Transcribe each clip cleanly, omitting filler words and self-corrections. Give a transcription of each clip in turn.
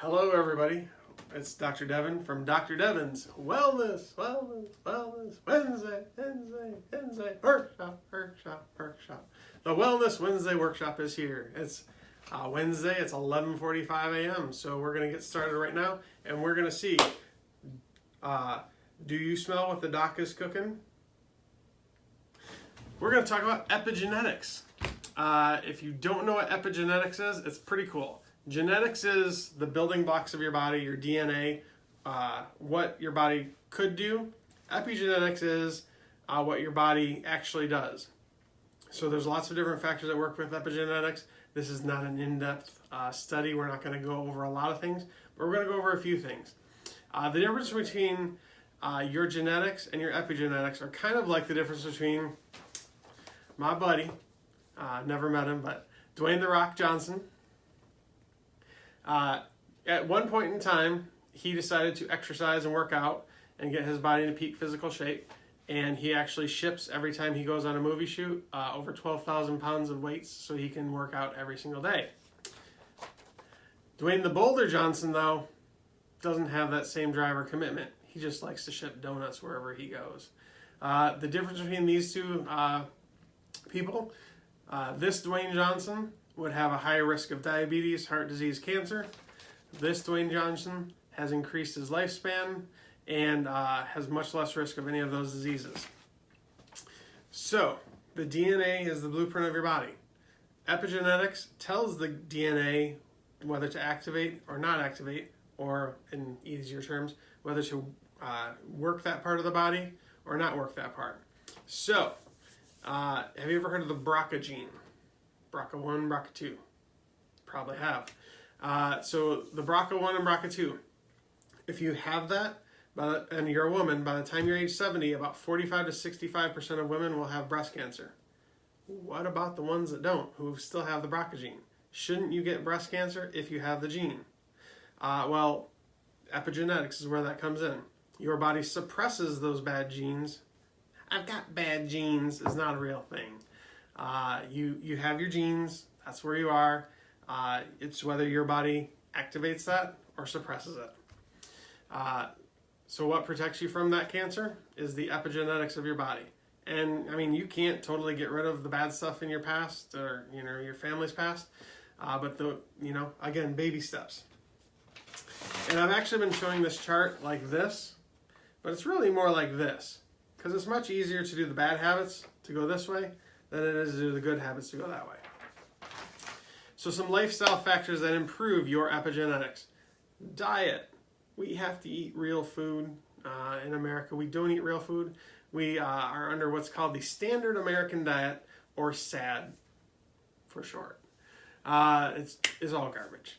Hello everybody, it's Dr. Devin from Dr. Devin's Wellness Wednesday, workshop. The Wellness Wednesday workshop is here. It's Wednesday, it's 11:45 a.m. So we're going to get started right now and we're going to see, do you smell what the doc is cooking? We're going to talk about epigenetics. If you don't know what epigenetics is, it's pretty cool. Genetics is the building blocks of your body, your DNA, what your body could do. Epigenetics is what your body actually does. So there's lots of different factors that work with epigenetics. This is not an in-depth study. We're not going to go over a lot of things, but we're going to go over a few things. The difference between your genetics and your epigenetics are kind of like the difference between my buddy, never met him, but Dwayne "The Rock" Johnson. At one point in time, he decided to exercise and work out and get his body into peak physical shape. And he actually ships every time he goes on a movie shoot over 12,000 pounds of weights so he can work out every single day. Dwayne "The Boulder" Johnson, though, doesn't have that same drive or commitment. He just likes to ship donuts wherever he goes. The difference between these two people, this Dwayne Johnson would have a higher risk of diabetes, heart disease, cancer. This Dwayne Johnson has increased his lifespan and has much less risk of any of those diseases. So, the DNA is the blueprint of your body. Epigenetics tells the DNA whether to activate or not activate, or in easier terms, whether to work that part of the body or not work that part. So, have you ever heard of the BRCA gene? BRCA1, BRCA2. Probably have. So the BRCA1 and BRCA2, if you have that, and you're a woman, by the time you're age 70, about 45 to 65% of women will have breast cancer. What about the ones that don't, who still have the BRCA gene? Shouldn't you get breast cancer if you have the gene? Well, epigenetics is where that comes in. Your body suppresses those bad genes. I've got bad genes is not a real thing. You have your genes, that's where you are. It's whether your body activates that or suppresses it. So what protects you from that cancer is the epigenetics of your body. And I mean, you can't totally get rid of the bad stuff in your past or your family's past, but again, baby steps. And I've actually been showing this chart like this, but it's really more like this, because it's much easier to do the bad habits to go this way than it is to do the good habits to go that way. So some lifestyle factors that improve your epigenetics. Diet. We have to eat real food. In America, we don't eat real food. We are under what's called the Standard American Diet, or SAD for short. It's all garbage.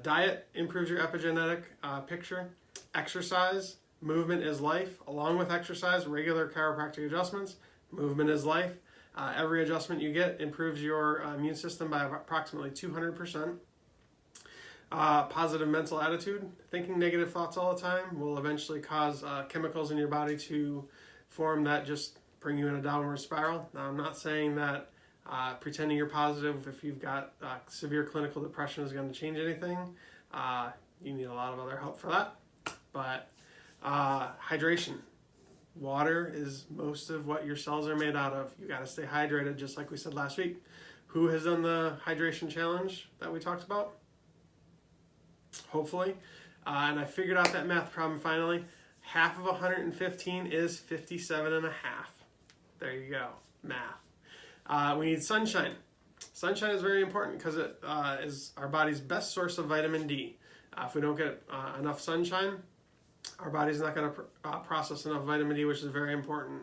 Diet improves your epigenetic picture. Exercise. Movement is life. Along with exercise, regular chiropractic adjustments. Movement is life. Every adjustment you get improves your immune system by approximately 200%. Positive mental attitude. Thinking negative thoughts all the time will eventually cause chemicals in your body to form that just bring you in a downward spiral. Now, I'm not saying that pretending you're positive if you've got severe clinical depression is going to change anything. You need a lot of other help for that. But hydration. Water is most of what your cells are made out of. You got to stay hydrated, just like we said last week. Who has done the hydration challenge that we talked about? Hopefully. And I figured out that math problem finally. Half of 115 is 57 and a half. There you go. Math. We need sunshine. Sunshine is very important because it is our body's best source of vitamin D. If we don't get enough sunshine, our body's not going to process enough vitamin D, which is very important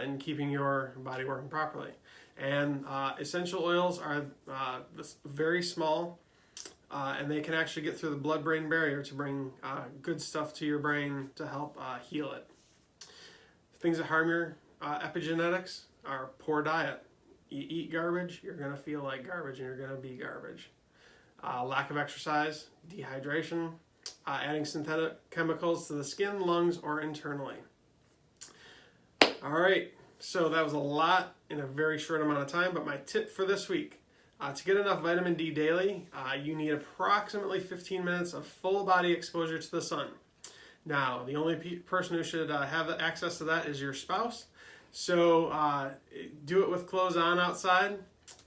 in keeping your body working properly. And essential oils are very small, and they can actually get through the blood-brain barrier to bring good stuff to your brain to help heal it. Things that harm your epigenetics are poor diet. You eat garbage, you're going to feel like garbage, and you're going to be garbage. Lack of exercise, dehydration, adding synthetic chemicals to the skin, lungs, or internally. All right, so that was a lot in a very short amount of time, but my tip for this week, To get enough vitamin D daily, you need approximately 15 minutes of full body exposure to the sun. Now, the only person who should have access to that is your spouse. So do it with clothes on outside,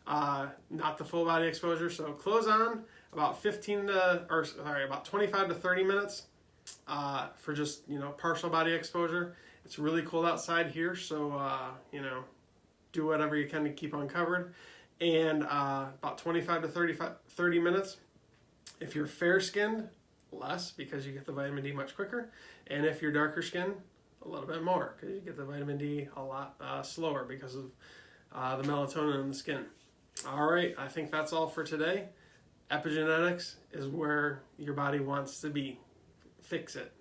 not the full body exposure. So clothes on, about 25 to 30 minutes for just, partial body exposure. It's really cold outside here, so do whatever you can to keep uncovered. And about 25 to 30 minutes. If you're fair-skinned, less, because you get the vitamin D much quicker. And if you're darker skinned, a little bit more, because you get the vitamin D a lot slower because of the melatonin in the skin. All right, I think that's all for today. Epigenetics is where your body wants to be. Fix it.